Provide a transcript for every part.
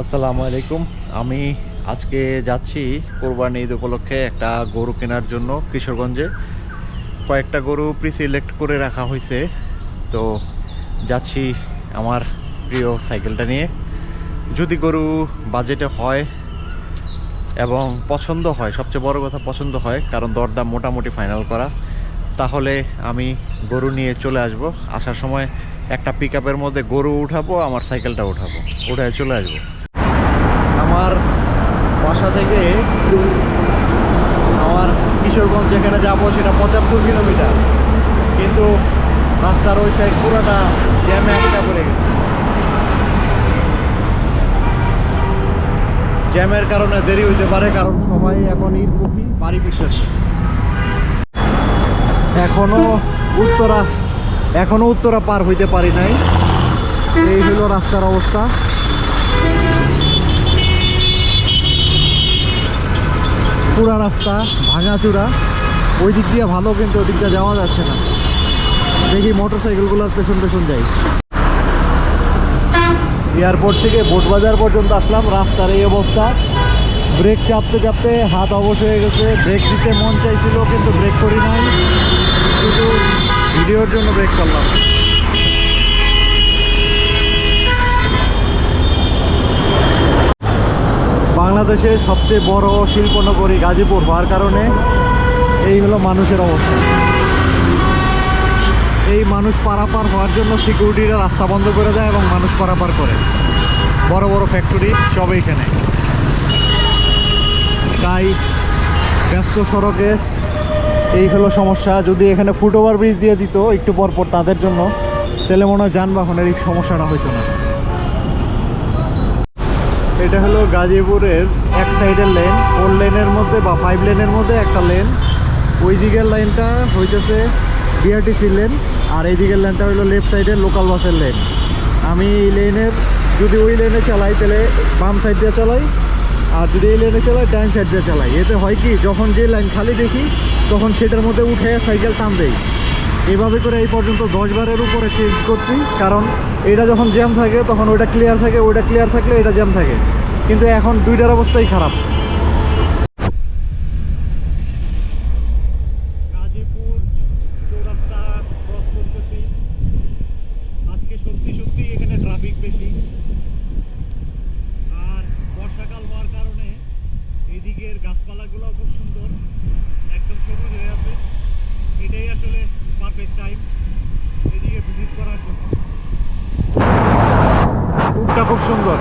আসসালামু আলাইকুম। আমি আজকে যাচ্ছি কোরবানি ঈদ উপলক্ষে একটা গরু কেনার জন্য কিশোরগঞ্জে। কয়েকটা গরু প্রি সিলেক্ট করে রাখা হয়েছে, তো যাচ্ছি আমার প্রিয় সাইকেলটা নিয়ে। যদি গরু বাজেটে হয় এবং পছন্দ হয়, সবচেয়ে বড় কথা পছন্দ হয়, কারণ দরদাম মোটামুটি ফাইনাল করা, তাহলে আমি গরু নিয়ে চলে আসব। আসার সময় একটা পিক আপের মধ্যে গরু উঠাবো, আমার সাইকেলটা উঠাবো, উঠে চলে আসবো। আমার বাসা থেকে আমার কিশোরগঞ্জ যেখানে যাব সেটা 75 কিলোমিটার, কিন্তু রাস্তার ওই সাইড পুরোটা জ্যামে আটকা পড়ে গেছে। জ্যামের কারণে দেরি হইতে পারে, কারণ সবাই এখন ঈদমুখী বাড়ি ফিরতেছে। এখনো উত্তরা পার হইতে পারি নাই। এই হলো রাস্তার অবস্থা। পুরা রাস্তা ভাঙাচুরা, ওই দিক দিয়ে ভালো, কিন্তু ওই দিকটা যাওয়া যাচ্ছে না। দেখি মোটর সাইকেলগুলোর পেছন পেছন যাই। এয়ারপোর্ট থেকে বোটবাজার পর্যন্ত আসলাম, রাস্তার এই অবস্থা। ব্রেক চাপতে চাপতে হাত অবশ হয়ে গেছে। ব্রেক দিতে মন চাইছিল, কিন্তু ব্রেক করি নাই, শুধু ভিডিওর জন্য ব্রেক করলাম। বাংলাদেশের সবচেয়ে বড় শিল্পনগরী গাজীপুর হওয়ার কারণে এই হলো মানুষের অবস্থা। এই মানুষ পারাপার হওয়ার জন্য সিকিউরিটিরা রাস্তা বন্ধ করে দেয় এবং মানুষ পারাপার করে। বড় বড় ফ্যাক্টরি সব এইখানে। তাই ব্যস্ত সড়কে এই হলো সমস্যা। যদি এখানে ফুটওভার ব্রিজ দিয়ে দিত একটু পর পর তাদের জন্য, তাহলে মনে হয় যানবাহনের এই সমস্যাটা হইতো না। এটা হলো গাজীপুরের এক সাইডের লেন, 4 লেনের মধ্যে বা 5 লেনের মধ্যে একটা লেন। ওই দিকের লাইনটা হইতেছে বিআরটিসি লেন, আর এই দিকের লেনটা হলো লেফট সাইডের লোকাল বাসের লেন। আমি এই লেনের, যদি ওই লেনে চালাই তাহলে বাম সাইড দিয়ে চালাই, আর যদি এই লেনে চালাই ডাইন সাইড দিয়ে চালাই। এতে হয় কি, যখন যে লাইন খালি দেখি তখন সেটার মধ্যে উঠে সাইকেল টান দেই। এইভাবে করে এই পর্যন্ত 10 বারের উপরে চেঞ্জ করছি, কারণ এটা যখন জ্যাম থাকে তখন ওইটা ক্লিয়ার থাকে, ওইটা ক্লিয়ার থাকলে এটা জ্যাম থাকে। কিন্তু এখন দুইটার অবস্থাই খারাপ। গাজীপুর চৌরাস্তা ক্রস করতেছি। আজকে সত্যি সত্যি এখানে ট্রাফিক বেশি, আর বর্ষাকাল হওয়ার কারণে এদিকের গাছপালাগুলো খুব সুন্দর, একদম সবুজ হয়ে আছে। এটাই আসলে পারফেক্ট টাইম এদিকে ভিজিট করার জন্য। রুটটা খুব সুন্দর।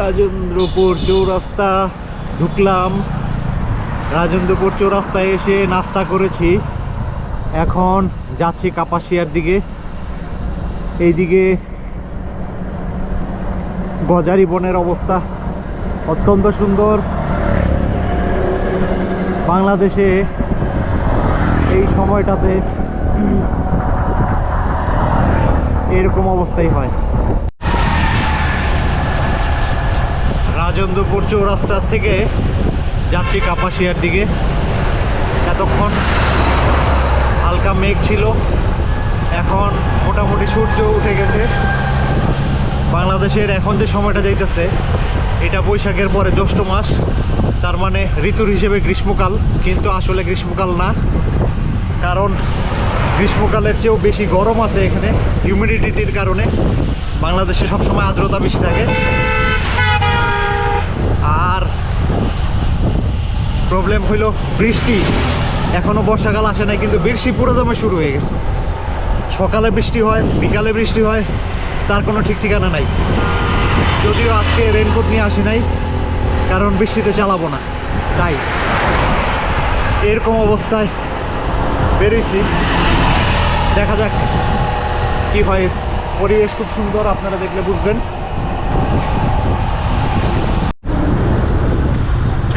রাজেন্দ্রপুর চৌরাস্তা ঢুকলাম। রাজেন্দ্রপুর চৌরাস্তায় এসে নাস্তা করেছি, এখন যাচ্ছি কাপাসিয়ার দিকে। এইদিকে গজারি বনের অবস্থা অত্যন্ত সুন্দর। বাংলাদেশে এই সময়টাতে এরকম অবস্থাই হয়। রাজেন্দ্রপুর চৌরাস্তার থেকে যাচ্ছি কাপাসিয়ার দিকে। এতক্ষণ হালকা মেঘ ছিল, এখন মোটামুটি সূর্য উঠে গেছে। বাংলাদেশের এখন যে সময়টা যাইতেছে এটা বৈশাখের পরে জ্যৈষ্ঠ মাস, তার মানে ঋতুর হিসেবে গ্রীষ্মকাল, কিন্তু আসলে গ্রীষ্মকাল না, কারণ গ্রীষ্মকালের চেয়েও বেশি গরম আছে এখানে হিউমিডিটির কারণে। বাংলাদেশে সবসময় আর্দ্রতা বেশি থাকে। আর প্রবলেম হইল বৃষ্টি। এখনো বর্ষাকাল আসে নাই, কিন্তু বৃষ্টি পুরো দমে শুরু হয়ে গেছে। সকালে বৃষ্টি হয়, বিকালে বৃষ্টি হয়, তার কোনো ঠিক ঠিকানা নাই। যদিও আজকে রেনকোট নিয়ে আসি নাই, কারণ বৃষ্টিতে চালাবো না, তাই এরকম অবস্থায় বেরোইছি। দেখা যাক কি হয়। পরিবেশ খুব সুন্দর, আপনারা দেখলে বুঝবেন।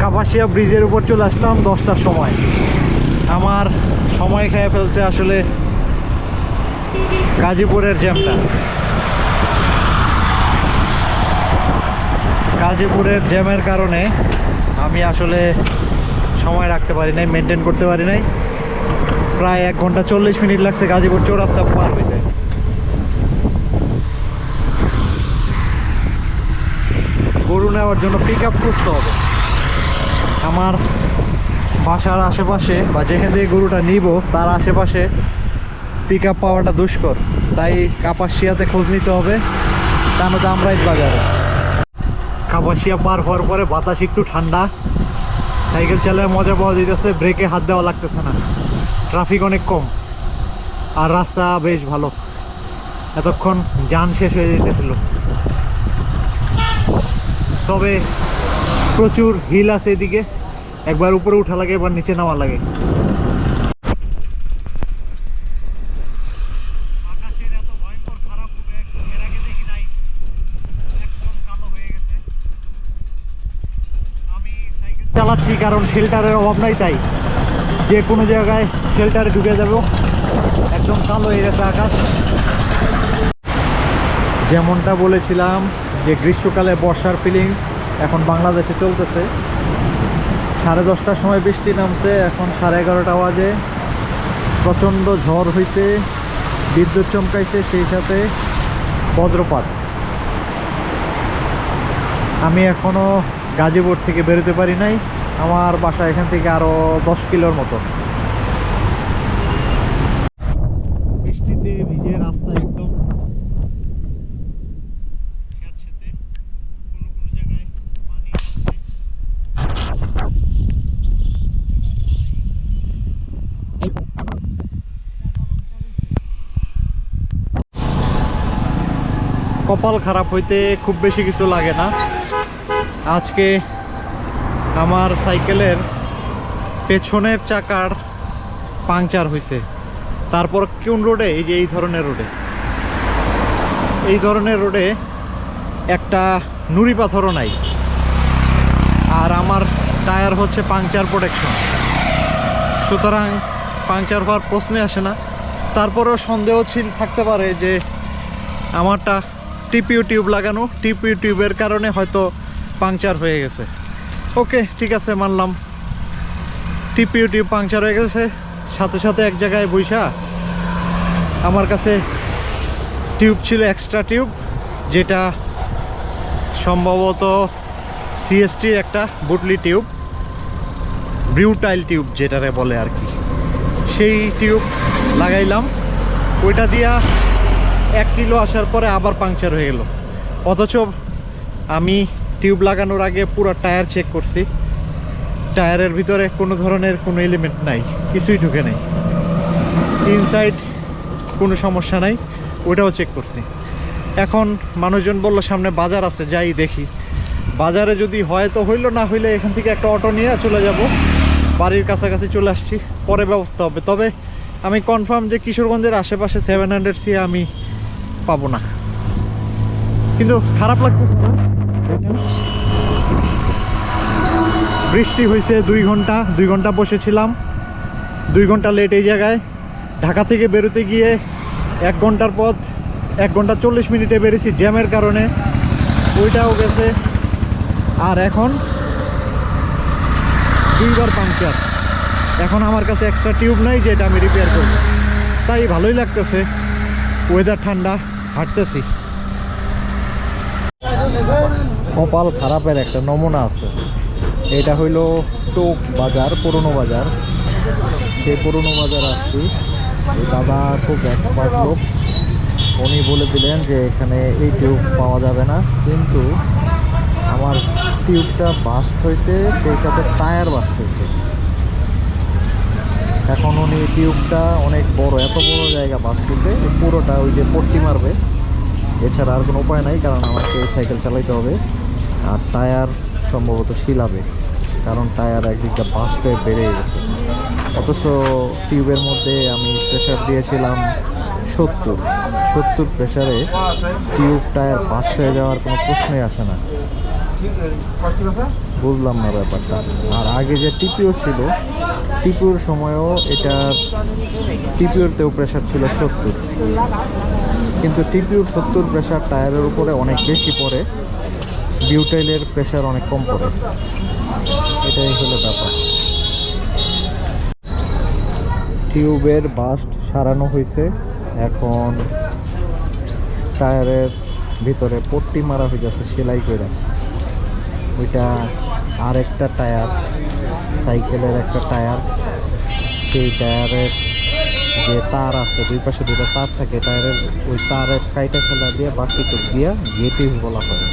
কাপাসিয়া ব্রিজের উপর চলে আসলাম 10টার সময়। আমার সময় খেয়ে ফেলছে আসলে গাজীপুরের জ্যামটা, গাজীপুরের জ্যামের কারণে আমি আসলে সময় রাখতে পারি নাই, মেনটেন করতে পারি নাই। প্রায় 1 ঘন্টা 40 মিনিট লাগছে গাজীপুর চৌরাস্তা পার হইতে। গরু নেওয়ার জন্য পিক আপ খুঁজতে হবে। আমার বাসার আশেপাশে বা যেখান থেকে গরুটা নিব তার আশেপাশে পিক আপ পাওয়াটা দুষ্কর, তাই কাপাসিয়াতে খোঁজ নিতে হবে, তা নয়তো আমরাই বাজারে। কাপাসিয়া পার হওয়ার পরে বাতাস একটু ঠান্ডা, সাইকেল চালায় মজা পাওয়া যেতেছে, ব্রেকে হাত দেওয়া লাগতেছে না, ট্রাফিক অনেক কম আর রাস্তা বেশ ভালো। এতক্ষণ যান শেষ হয়ে যেতেছিল, তবে প্রচুর হিল আছে এদিকে, একবার উপরে উঠা লাগে একবার নিচে নামা লাগে। আকাশের এত ভয়ঙ্কর খারাপ এর আগে দেখি নাই, একদম কালো হয়ে গেছে। আমি সাইকেল চালাচ্ছি কারণ শেল্টারের অভাব নাই, তাই যে কোনো জায়গায় শেল্টারে ঢুকে যাবো। একদম কালো হয়ে গেছে আকাশ। যেমনটা বলেছিলাম যে গ্রীষ্মকালে বর্ষার ফিলিংস এখন বাংলাদেশে চলতেছে। 10:30টার সময় বৃষ্টি নামছে, এখন 11:30 বাজে। প্রচণ্ড ঝড় হয়েছে, বিদ্যুৎ চমকাইছে, সেই সাথে বজ্রপাত। আমি এখনও গাজীপুর থেকে বেরোতে পারি নাই, আমার বাসা এখান থেকে আরও 10 কিলোর মতো। বৃষ্টিতে ভিজে রাস্তা একদম স্যাঁতসেঁতে, কোনো কোনো জায়গায় পানি আছে। কপাল খারাপ হইতে খুব বেশি কিছু লাগে না। আজকে আমার সাইকেলের পেছনের চাকার পাংচার হয়েছে। তারপর কোন রোডে? এই যে এই ধরনের রোডে, এই ধরনের রোডে একটা নুড়ি পাথরও নাই, আর আমার টায়ার হচ্ছে পাংচার প্রোটেকশন, সুতরাং পাংচার হওয়ার প্রশ্নই আসে না। তারপরেও সন্দেহ থাকতে পারে যে আমারটা টিপিউ টিউব লাগানো, টিপিউ টিউবের কারণে হয়তো পাংচার হয়ে গেছে। ওকে, ঠিক আছে, মানলাম টিপিউ টিউব পাংচার হয়ে গেছে। সাথে সাথে এক জায়গায় বইসা আমার কাছে টিউব ছিল, এক্সট্রা টিউব, যেটা সম্ভবত সিএসটির একটা বুটলি টিউব, ব্রিউটাইল টিউব যেটারে বলে আর কি, সেই টিউব লাগাইলাম। ওইটা দিয়া 1 কিলো আসার পরে আবার পাংচার হয়ে গেল। অথচ আমি টিউব লাগানোর আগে পুরো টায়ার চেক করছি, টায়ারের ভিতরে কোনো ধরনের কোনো এলিমেন্ট নাই, কিছুই ঢুকে নাই, ইনসাইড কোনো সমস্যা নাই, ওটাও চেক করছি। এখন মানুষজন বললো সামনে বাজার আছে, যাই দেখি। বাজারে যদি হয় তো হইলো, না হইলে এখান থেকে একটা অটো নিয়ে চলে যাব। বাড়ির কাছাকাছি চলে আসছি, পরে ব্যবস্থা হবে। তবে আমি কনফার্ম যে কিশোরগঞ্জের আশেপাশে 700 আমি পাবো না, কিন্তু খারাপ লাগছে। বৃষ্টি হয়েছে 2 ঘন্টা বসেছিলাম, 2 ঘন্টা লেট এই জায়গায়। ঢাকা থেকে বেরোতে গিয়ে 1 ঘন্টার পথ 1 ঘন্টা 40 মিনিটে বেরিয়েছি জ্যামের কারণে, ওইটাও গেছে। আর এখন 2বার পাংচার। এখন আমার কাছে এক্সট্রা টিউব নাই যেটা আমি রিপেয়ার করব, তাই ভালোই লাগতেছে। ওয়েদার ঠান্ডা, হাঁটতেছি। কপাল খারাপের একটা নমুনা আছে। এটা হইল টোক বাজার, পুরনো বাজার। সেই পুরনো বাজার আসছি। এই দাদা খুব এক্সপার্ট লোক, উনি বলে দিলেন যে এখানে এই টিউব পাওয়া যাবে না, কিন্তু আমার টিউবটা বাস্ট হয়েছে, সেই সাথে টায়ার বাস্ট হয়েছে। এখন উনি টিউবটা অনেক বড়, এত বড় জায়গা বাস্ট হয়েছে, পুরোটা ওই যে পট্টি মারবে, এছাড়া আর কোনো উপায় নাই, কারণ আমাকে সাইকেল চালাইতে হবে। আর টায়ার সম্ভবত শিলাবে, কারণ টায়ার একদিকটা বাস্ট হয়ে বেড়ে গেছে। অথচ টিউবের মধ্যে আমি প্রেশার দিয়েছিলাম 70 প্রেশারে টিউব টায়ার বাস্ট হয়ে যাওয়ার কোনো প্রশ্নই আসে না। বুঝলাম না ব্যাপারটা। আর আগে যে টিপিও ছিল, টিপিওর সময়ও এটা টিপিওরতেও প্রেশার ছিল 70, কিন্তু টিপিওর 70 প্রেশার টায়ারের উপরে অনেক বেশি পড়ে, বিউটাইলের প্রেশার অনেক কম পড়ে। এটাই হলো ব্যাপার। টিউবের বাস্ট সারানো হয়েছে, এখন টায়ারের ভিতরে পট্টি মারা হয়ে যাচ্ছে সেলাই করে। ওইটা আরেকটা টায়ার, সাইকেলের একটা টায়ার, সেই টায়ারের যে তার আছে, দুই পাশে দুটো তার থাকে টায়ারের, ওই তারের কাইটা ফেলা দিয়ে বাকিটুক দিয়া গেটিস বলা হয়,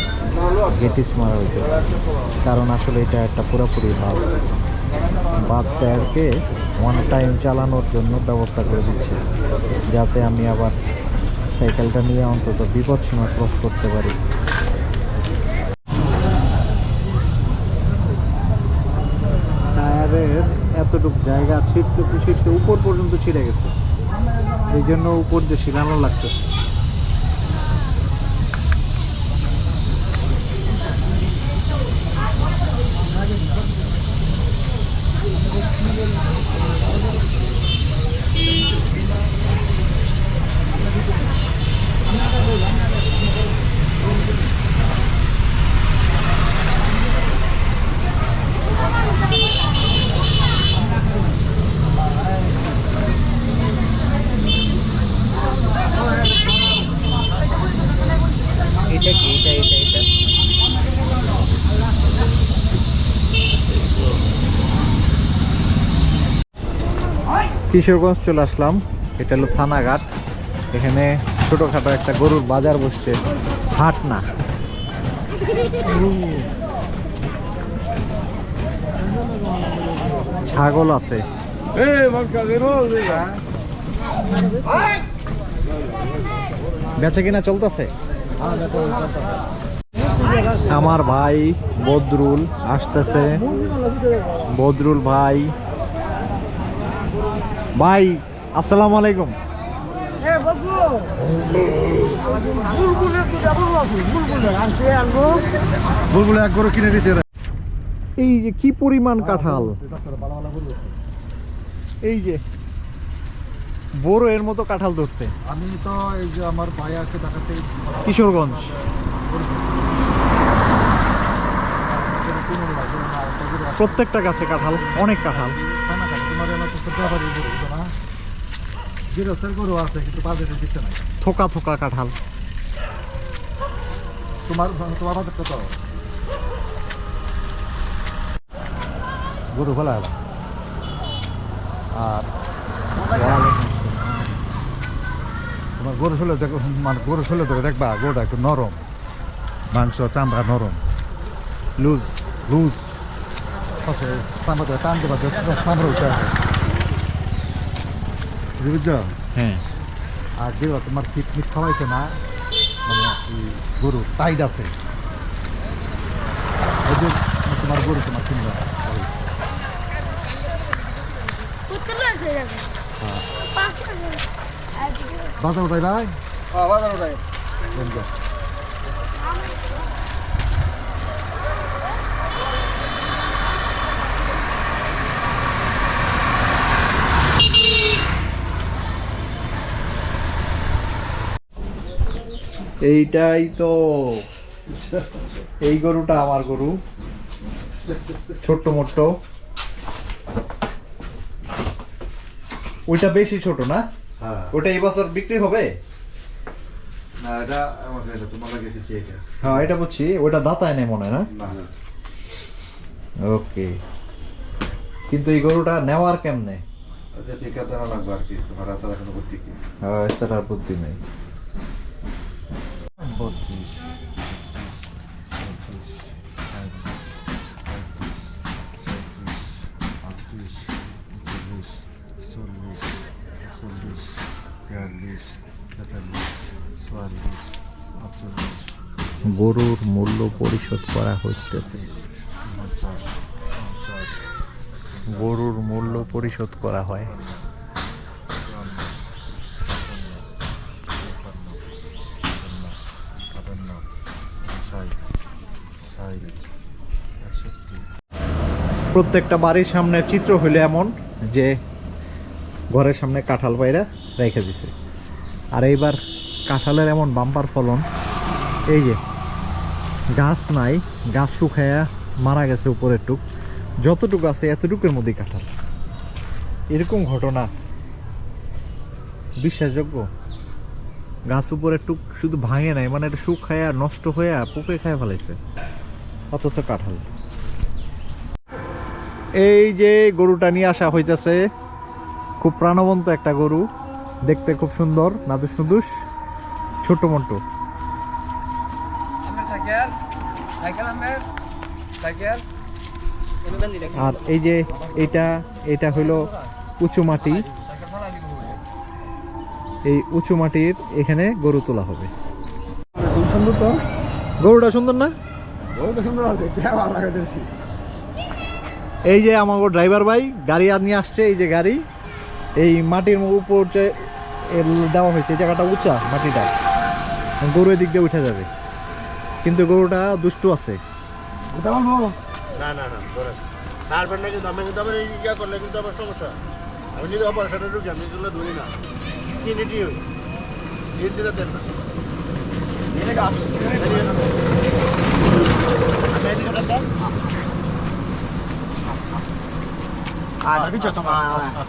গেটিস মারা হইতেছে। কারণ আসলে এটা একটা পুরোপুরি বাদ টায়ারকে ওয়ান টাইম চালানোর জন্য ব্যবস্থা করে দিচ্ছে, যাতে আমি আবার সাইকেলটা নিয়ে অন্তত বিপদ সীমা ক্রস করতে পারি। টায়ারের এতটুকু জায়গা ছিটতে উপর পর্যন্ত ছিঁড়ে গেছে, এই জন্য উপর দিয়ে ছিলানো লাগছে। এটা কি এটা কিশোরগঞ্জ চলে আসলাম, এটা হলো থানাঘাট। এখানে ছোটখাটো একটা গরুর বাজার বসছে, হাট না। ছাগল আছে, বেচা কিনা চলতেছে। আমার ভাই বদরুল আসতেছে, বদরুল ভাই, ভাই আসসালামু আলাইকুম। বুলবুল এক গরু কিনে দিছে। এই যে কি পরিমাণ কাঁঠাল, এই যে বড় এর মতো কাঁঠাল ধরছে। আমি তো এই যে আমার ভাই আছে ঢাকাতে, কিশোরগঞ্জ, প্রত্যেকটা গাছে কাঁঠাল, অনেক কাঁঠাল। গরু আছে কিন্তু বাজেটে দিচ্ছে না, থোকা থোকা কাঁঠাল। তোমার তোমার বাজেট কত? গরু ফেলা আর তোমার গরু ফেলে দেখো, মানে গরু ফেলে ধরে দেখবা গরুটা একটু নরম, মাংস চামড়া নরম, লুজ লুজ চামড়া টান দেবা, চামড়া উঠে আসে, বুঝছো? হ্যাঁ। আর যে তোমার পিকনিক খাওয়াইছে না, মানে গরু টাইট আছে, ওই যে তোমার গরু তোমার কিনবে বাজার উঠাই ভাই, বাজার উঠাই। এইটাই তো, এই গরুটা আমার গরু, ছোট্ট মোট্ট। ওইটা বেশি ছোট না? হ্যাঁ, ওটা এই বছর বিক্রি হবে না এটা আমাকে, এটা তোমার লাগে দিচ্ছি এটা। হ্যাঁ এটা বুঝছি, ওটা দাঁতায় নেই মনে হয় না? না না, ওকে। কিন্তু এই গরুটা নেওয়ার কেমনে? আচ্ছা ঠিক আছে, না লাগবে আর কি, তোমার রাস্তা দেখানো করতে কি? হ্যাঁ সেটার বুদ্ধি নেই। 32, 38, গরুর মূল্য পরিশোধ করা হইতেছে, গরুর মূল্য পরিশোধ করা হয়। প্রত্যেকটা বাড়ির সামনের চিত্র হইলে এমন যে ঘরের সামনে কাঁঠাল পায়রা রেখে দিছে। আর এইবার কাঁঠালের এমন বাম্পার ফলন, এই যে গাছ নাই, গাছ শুকায়া মারা গেছে উপরের টুক, যতটুকু আছে এতটুকুর মধ্যেই কাঁঠাল। এরকম ঘটনা বিশ্বাসযোগ্য? গাছ উপরের টুক শুধু ভাঙে নাই, মানে এটা শুকায়া নষ্ট হয়ে পোকে খায় ফেলাইছে, অথচ কাঁঠাল। এই যে গরুটা নিয়ে আসা হইতেছে, খুব প্রাণবন্ত একটা গরু, দেখতে খুব সুন্দর, নাদুস নুদুস, ছোট মন্টু। আর এই যে এটা হইলো উঁচু মাটি, এই উঁচু মাটির এখানে গরু তোলা হবে। সুন্দর তো, গরুটা সুন্দর না? গরুটা সুন্দর আছে, ভালো লাগে দেখছি। এই যে আমাকে ড্রাইভার ভাই গাড়ি আর নিয়ে আসছে, এই যে গাড়ি, এই মাটির উপর যে দেওয়া হয়েছে, এই জায়গাটা উঁচা, মাটিটা গরু এদিক দিয়ে উঠে যাবে, কিন্তু গরুটা দুষ্টু আছে। না না না সারবেন না, কিন্তু আমি কিন্তু আবার ইয়া করলে কিন্তু আবার সমস্যা। আমি যদি অপারেশনে ঢুকি, আমি এগুলো ধরি না, কিনেটি হই দিতে দেন না।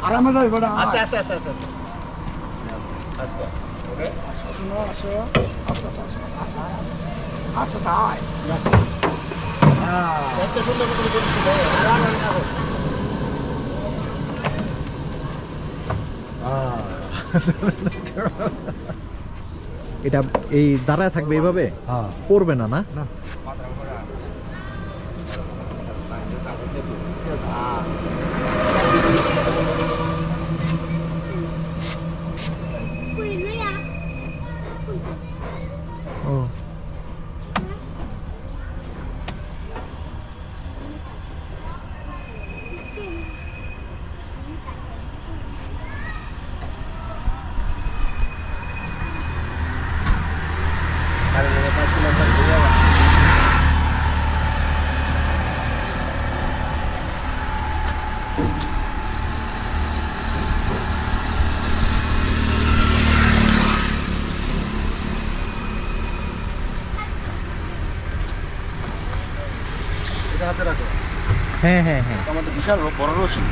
আরামে যাইব না। আচ্ছা আচ্ছা আচ্ছা আচ্ছা আচ্ছা ওকে এত সুন্দর করে বলছিল। এটা এই দাঁড়ায় থাকবে এইভাবে, হ্যাঁ, পড়বে না? না ও, এটা হাতে রাখো। হ্যাঁ হ্যাঁ হ্যাঁ। আমাদের বিশাল বড় রশি।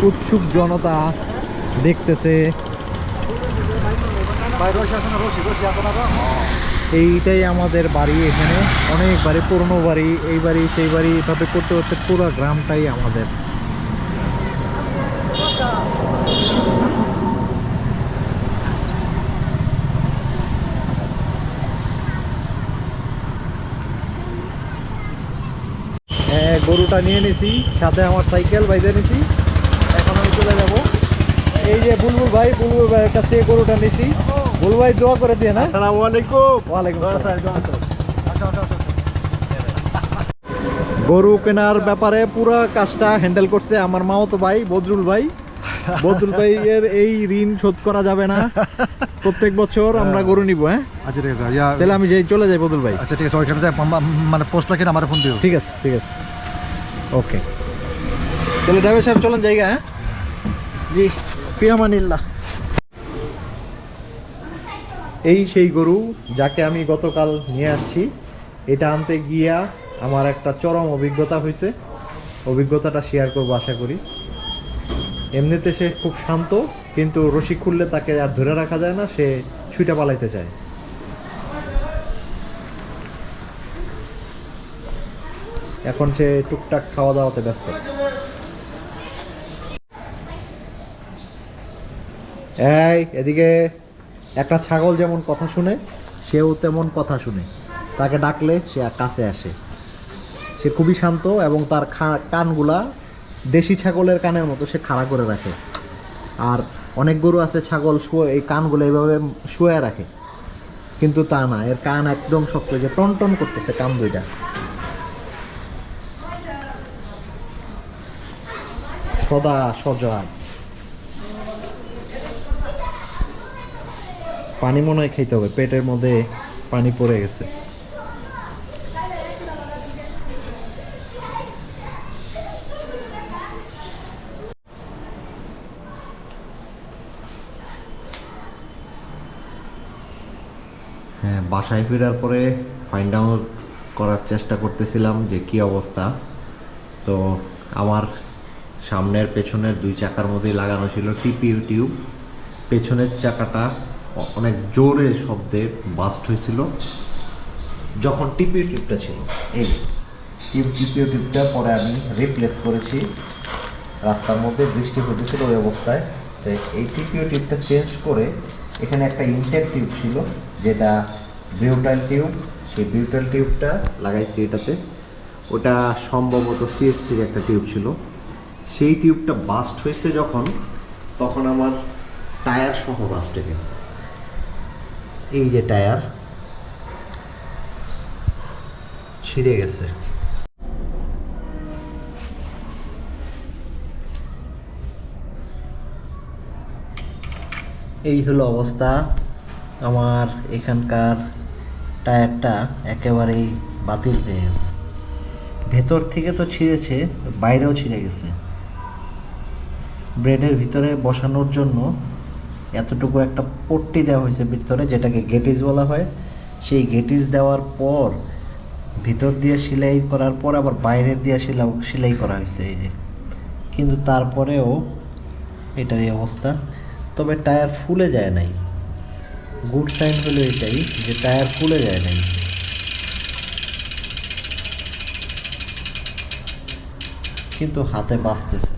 উৎসুক জনতা দেখতেছে। এইটাই আমাদের বাড়ি, এখানে অনেক বাড়ি, পুরনো বাড়ি, এই বাড়ি সেই বাড়ি, এভাবে করতে করতে পুরো গ্রামটাই আমাদের। হ্যাঁ, গরুটা নিয়ে নিছি, সাথে আমার সাইকেল বাইরে নিছি, এখন আমি চলে যাব। এই যে বুলবুল ভাইয়ের কাছ থেকে গরুটা নিছি। বুলবুল ভাই দোয়া করে দিয়ে না। আসসালামু আলাইকুম। ওয়ালাইকুম আসসালাম। গরু কেনার ব্যাপারে পুরো কাজটা হ্যান্ডেল করছে আমার মামাতো ভাই বদরুল ভাই। বদরুল ভাইয়ের এই ঋণ শোধ করা যাবে না, প্রত্যেক বছর আমরা গরু নিব। হ্যাঁ আচ্ছা ঠিক আছে, তাহলে আমি যাই, চলে যাই বদরুল ভাই। আচ্ছা ঠিক আছে, ওইখানে যাই, মানে পোস্ট লাগে না, আমার ফোন দিও। ঠিক আছে ঠিক আছে, ওকে। তাহলে ড্রাইভার সাহেব চলেন জায়গা। হ্যাঁ জি, ফিয়ামানিল্লাহ। এই সেই গরু যাকে আমি গতকাল নিয়ে আসছি। এটা আনতে গিয়া আমার একটা চরম অভিজ্ঞতা হয়েছে, অভিজ্ঞতাটা শেয়ার করবো আশা করি। এমনিতে সে খুব শান্ত, কিন্তু রশি খুললে তাকে আর ধরে রাখা যায় না, সে ছুটে পালাইতে চায়। এখন সে টুকটাক খাওয়া দাওয়াতে ব্যস্ত। এই এদিকে, একটা ছাগল যেমন কথা শুনে, সেও তেমন কথা শুনে। তাকে ডাকলে সে কাছে আসে। সে খুবই শান্ত এবং তার কানগুলা দেশি ছাগলের কানের মতো সে খাড়া করে রাখে। আর অনেক গরু আছে ছাগল এই কানগুলো এইভাবে শুয়ে রাখে, কিন্তু তা না, এর কান একদম শক্ত, যে টন টন করতেছে কান দুইটা। সদা সজাগ। পানি মনে হয় খাইতে হবে, পেটের মধ্যে পানি পড়ে গেছে। হ্যাঁ, বাসায় ফেরার পরে ফাইন্ড আউট করার চেষ্টা করতেছিলাম যে কি অবস্থা। তো আমার সামনের পেছনের দুই চাকার মধ্যে লাগানো ছিল টিপিউ টিউব। পেছনের চাকাটা অনেক জোরে শব্দে বাস্ট হয়েছিল যখন টিপিউ টিউবটা ছিল। এই টিপিউ টিউবটা পরে আমি রিপ্লেস করেছি। রাস্তার মধ্যে বৃষ্টি হতেছিল ওই অবস্থায়, তো এই টিপিউ টিউবটা চেঞ্জ করে এখানে একটা ইনটেক টিউব ছিল যেটা বিউটাইল টিউব, সেই বিউটাইল টিউবটা লাগাইছি এটাতে। ওটা সম্ভবত সিএসটির একটা টিউব ছিল। সেই টিউবটা বাস্ট হয়েছে যখন, তখন আমার টায়ার সহ বাস্ট হয়ে গেছে। এই যে টায়ার ছিঁড়ে গেছে। এই হলো অবস্থা। আমার এখানকার টায়ারটা একেবারেই বাতিল হয়ে গেছে। ভেতর থেকে তো ছিঁড়েছে, বাইরেও ছিঁড়ে গেছে। ব্রেডের ভিতরে বসানোর জন্য এতটুকু একটা পট্টি দেওয়া হয়েছে ভিতরে, যেটাকে গেটিস বলা হয়। সেই গেটিস দেওয়ার পর ভিতর দিয়ে সেলাই করার পর আবার বাইরের দিয়ে সেলাই করা হয়েছে এই যে। কিন্তু তারপরেও এটার এই অবস্থা। তবে টায়ার ফুলে যায় নাই। গুড সাইন হলো এটাই যে টায়ার ফুলে যায় নাই। কিন্তু হাতে বাঁচতেছে।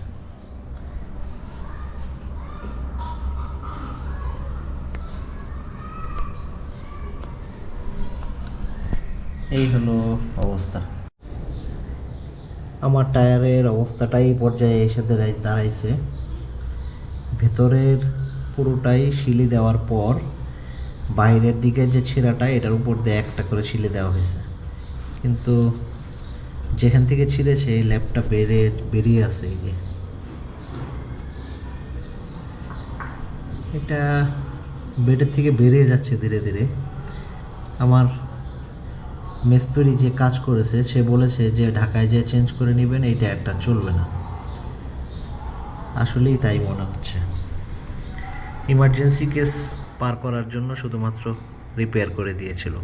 এই হলো অবস্থা। আমার টায়ারের অবস্থাটাই পর্যায়ে এসে দাঁড়াইছে। ভেতরের পুরোটাই শিলি দেওয়ার পর বাইরের দিকে যে ছিঁড়াটা, এটার উপর দিয়ে একটা করে শিলি দেওয়া হয়েছে। কিন্তু যেখান থেকে ছিঁড়েছে এই ল্যাপটা বেরিয়ে আছে। এই যে এটা বেডের থেকে বেরিয়ে যাচ্ছে ধীরে ধীরে। আমার মিস্ত্রি যে কাজ করেছে সে বলেছে যে ঢাকায় যে চেঞ্জ করে নেবেন, এই টায়ারটা চলবে না। আসলেই তাই মনে হচ্ছে। ইমার্জেন্সি কেস পার করার জন্য শুধুমাত্র রিপেয়ার করে দিয়েছিল।